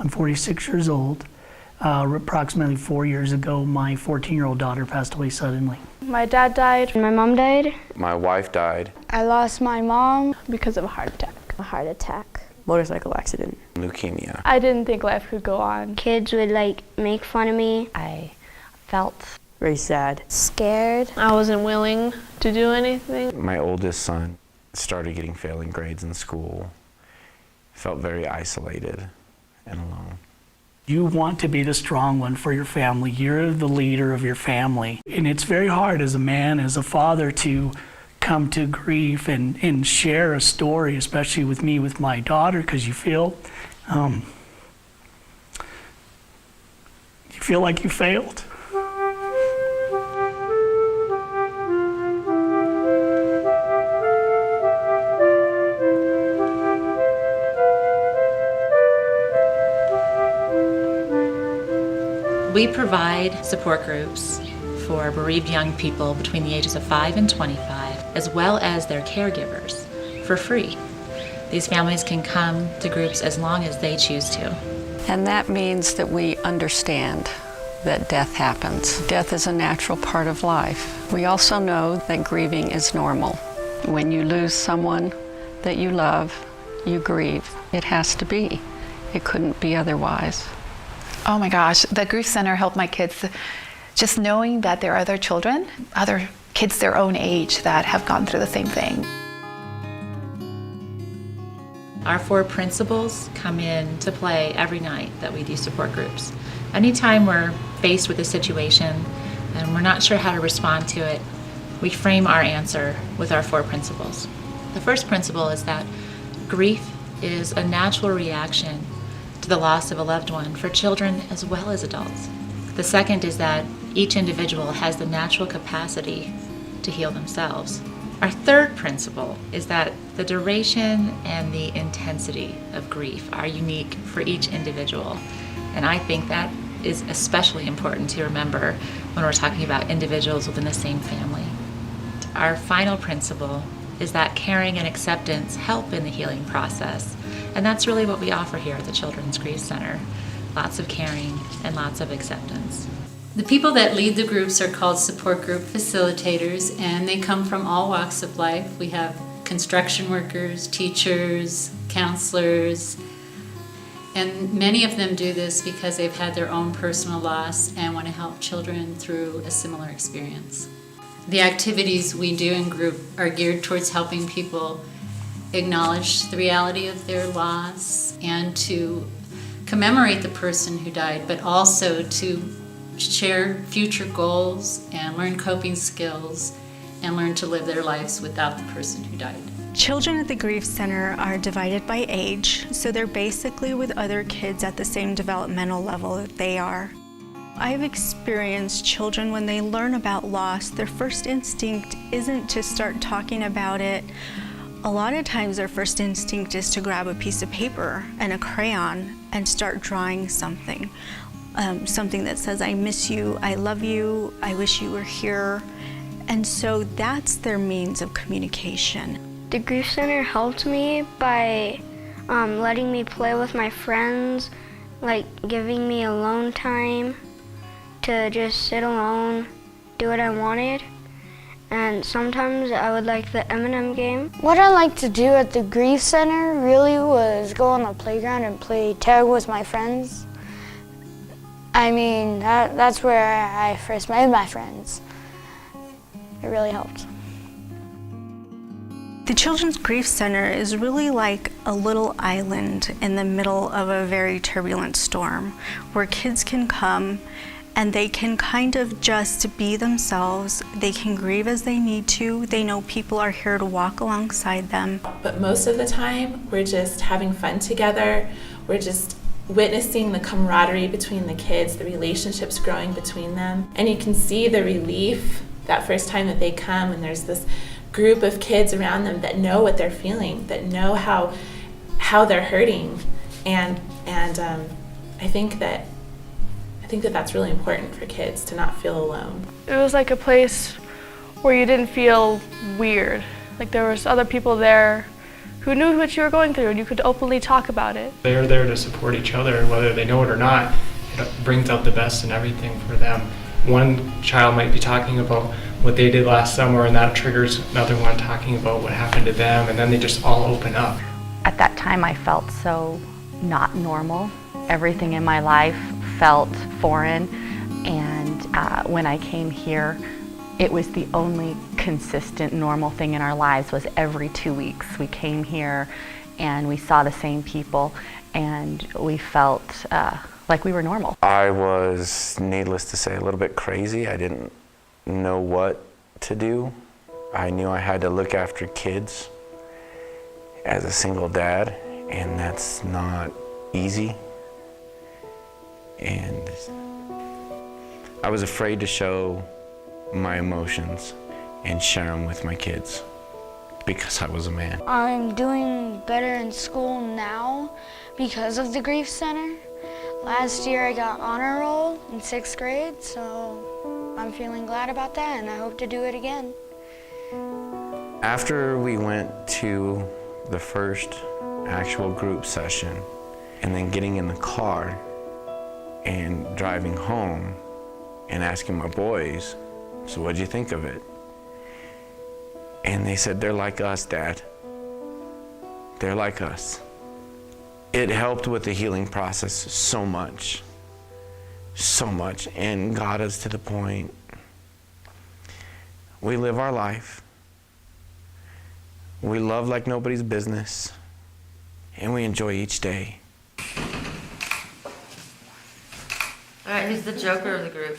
I'm 46 years old. Approximately 4 years ago, my 14-year-old daughter passed away suddenly. My dad died. My mom died. My wife died. I lost my mom Because of a heart attack. a heart attack. Motorcycle accident. Leukemia. I didn't think life could go on. Kids would make fun of me. I felt Very sad. Scared. I wasn't willing to do anything. My oldest son started getting failing grades in school. Felt very isolated and alone. You want to be the strong one for your family. You're the leader of your family. And it's very hard as a man, as a father, to come to grief and share a story, especially with me, with my daughter, because you feel like you failed. We provide support groups for bereaved young people between the ages of 5 and 25, as well as their caregivers, for free. These families can come to groups as long as they choose to. And that means that we understand that death happens. Death is a natural part of life. We also know that grieving is normal. When you lose someone that you love, you grieve. It has to be. It couldn't be otherwise. Oh my gosh, the Grief Center helped my kids. Just knowing that there are other children, other kids their own age that have gone through the same thing. Our 4 principles come in to play every night that we do support groups. Anytime we're faced with a situation and we're not sure how to respond to it, we frame our answer with our 4 principles. The first principle is that grief is a natural reaction to the loss of a loved one for children as well as adults. The second is that each individual has the natural capacity to heal themselves. Our third principle is that the duration and the intensity of grief are unique for each individual. And I think that is especially important to remember when we're talking about individuals within the same family. Our final principle is that caring and acceptance help in the healing process. And that's really what we offer here at the Children's Grief Center. Lots of caring and lots of acceptance. The people that lead the groups are called support group facilitators, and they come from all walks of life. We have construction workers, teachers, counselors, and many of them do this because they've had their own personal loss and want to help children through a similar experience. The activities we do in group are geared towards helping people acknowledge the reality of their loss and to commemorate the person who died, but also to share future goals and learn coping skills and learn to live their lives without the person who died. Children at the Grief Center are divided by age, so they're basically with other kids at the same developmental level that they are. I've experienced children when they learn about loss, their first instinct isn't to start talking about it. A lot of times their first instinct is to grab a piece of paper and a crayon and start drawing something. Something that says, I miss you, I love you, I wish you were here. And so that's their means of communication. The Grief Center helped me by letting me play with my friends, like giving me alone time to just sit alone, do what I wanted. And sometimes I would like the M&M game. What I liked to do at the Grief Center really was go on the playground and play tag with my friends. I mean, that's where I first met my friends. It really helped. The Children's Grief Center is really like a little island in the middle of a very turbulent storm where kids can come and they can kind of just be themselves. They can grieve as they need to. They know people are here to walk alongside them. But most of the time, we're just having fun together. We're just witnessing the camaraderie between the kids, the relationships growing between them. And you can see the relief that first time that they come, and there's this group of kids around them that know what they're feeling, that know how they're hurting. And I think that that's really important for kids to not feel alone. It was like a place where you didn't feel weird. Like there was other people there who knew what you were going through, and you could openly talk about it. They're there to support each other, whether they know it or not. It brings out the best in everything for them. One child might be talking about what they did last summer, and that triggers another one talking about what happened to them, and then they just all open up. At that time, I felt so not normal. Everything in my life felt foreign, and when I came here, it was the only consistent normal thing in our lives. Was every 2 weeks we came here and we saw the same people, and we felt like we were normal. I was, needless to say, a little bit crazy. I didn't know what to do. I knew I had to look after kids as a single dad, and that's not easy. And I was afraid to show my emotions and share them with my kids because I was a man. I'm doing better in school now because of the Grief Center. Last year I got honor roll in 6th grade, so I'm feeling glad about that, and I hope to do it again. After we went to the first actual group session, and then getting in the car and driving home and asking my boys, so what'd you think of it? And they said, they're like us, Dad. They're like us. It helped with the healing process so much, and got us to the point we live our life, we love like nobody's business, and we enjoy each day. All right, who's the joker of the group?